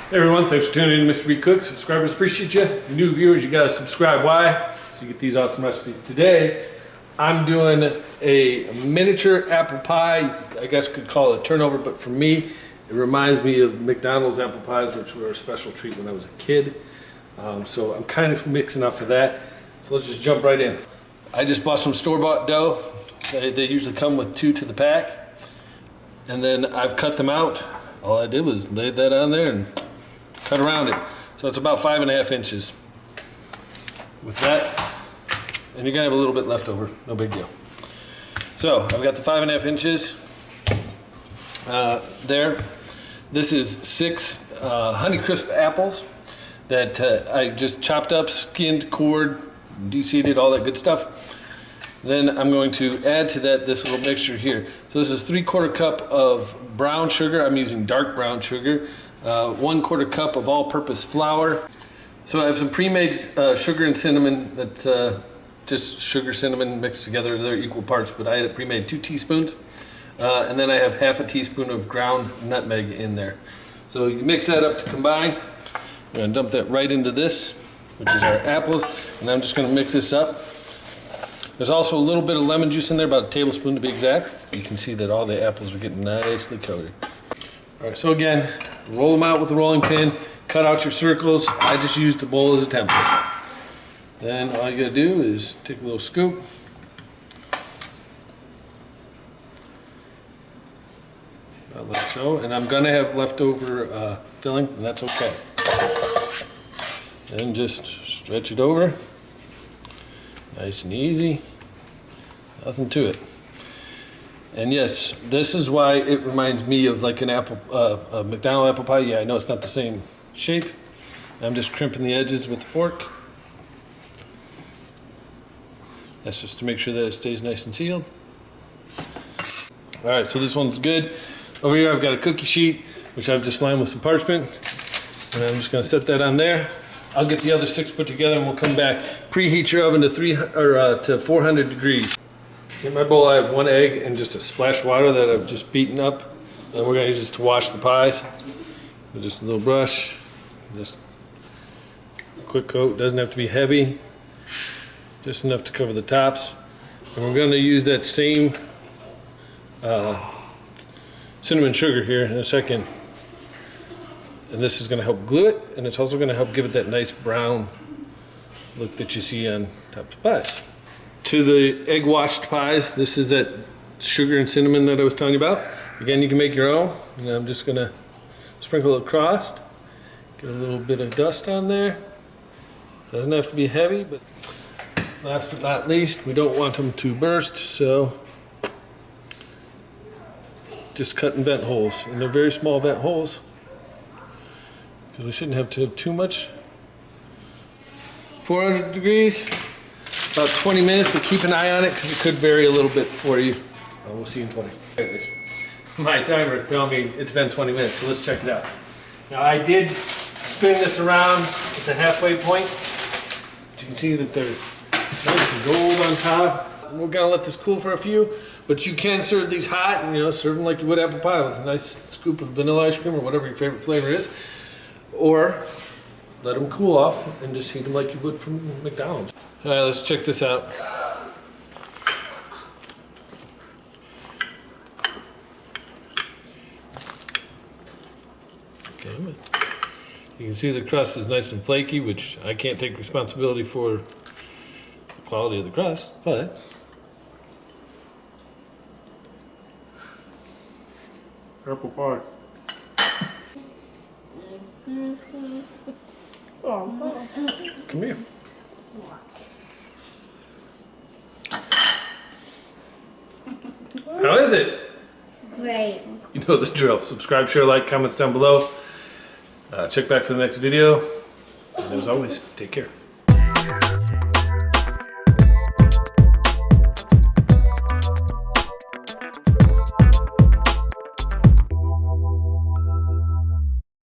Hey everyone, thanks for tuning in to Mr. B Cooks. Subscribers appreciate you. New viewers, you gotta subscribe. Why? So you get these awesome recipes. Today, I'm doing a miniature apple pie. I guess you could call it a turnover, but for me, it reminds me of McDonald's apple pies, which were a special treat when I was a kid. So I'm kind of mixing up for that. So let's just jump right in. I just bought some store-bought dough. They usually come with 2 to the pack. And then I've cut them out. All I did was lay that on there and cut around it. So it's about 5.5 inches. With that, and you're gonna have a little bit left over, no big deal. So I've got the 5.5 inches there. This is 6 Honeycrisp apples that I just chopped up, skinned, cored, de-seeded, all that good stuff. Then I'm going to add to that this little mixture here. So this is 3/4 cup of brown sugar. I'm using dark brown sugar. 1/4 cup of all-purpose flour. So I have some pre-made sugar and cinnamon that's just sugar, cinnamon mixed together. They're equal parts, but I had it pre-made 2 teaspoons. And then I have 1/2 teaspoon of ground nutmeg in there. So you mix that up to combine. I'm gonna dump that right into this, which is our apples. And I'm just gonna mix this up. There's also a little bit of lemon juice in there, about a tablespoon to be exact. You can see that all the apples are getting nicely coated. All right, so again, roll them out with a rolling pin, cut out your circles. I just used the bowl as a template. Then all you gotta do is take a little scoop. About like so, and I'm gonna have leftover filling, and that's okay. Then just stretch it over. Nice and easy, nothing to it. And yes, this is why it reminds me of like an apple, a McDonald's apple pie. Yeah, I know it's not the same shape. I'm just crimping the edges with a fork. That's just to make sure that it stays nice and sealed. All right, so this one's good. Over here I've got a cookie sheet, which I've just lined with some parchment. And I'm just gonna set that on there. I'll get the other 6 put together and we'll come back. Preheat your oven to 400 degrees. In my bowl I have 1 egg and just a splash of water that I've just beaten up. And we're gonna use this to wash the pies. With just a little brush, just a quick coat, doesn't have to be heavy. Just enough to cover the tops. And we're gonna use that same cinnamon sugar here in a second. And this is going to help glue it, and it's also going to help give it that nice brown look that you see on top of pies. To the egg washed pies, this is that sugar and cinnamon that I was telling you about. Again, you can make your own. And I'm just going to sprinkle it across, get a little bit of dust on there. Doesn't have to be heavy, but last but not least, we don't want them to burst, so just cut and vent holes. And they're very small vent holes, because we shouldn't have to have too much. 400 degrees, about 20 minutes, but keep an eye on it because it could vary a little bit for you. We'll see you in 20. My timer telling me it's been 20 minutes, so let's check it out. Now I did spin this around at the halfway point. You can see that they're nice and gold on top. We're gonna let this cool for a few, but you can serve these hot, and serve them like you would apple pie with a nice scoop of vanilla ice cream or whatever your favorite flavor is. Or let them cool off and just heat them like you would from McDonald's. All right, let's check this out. Okay, you can see the crust is nice and flaky, which I can't take responsibility for the quality of the crust, but apple pie. Come here. How is it? Great. You know the drill. Subscribe, share, like, comments down below. Check back for the next video. And as always, take care.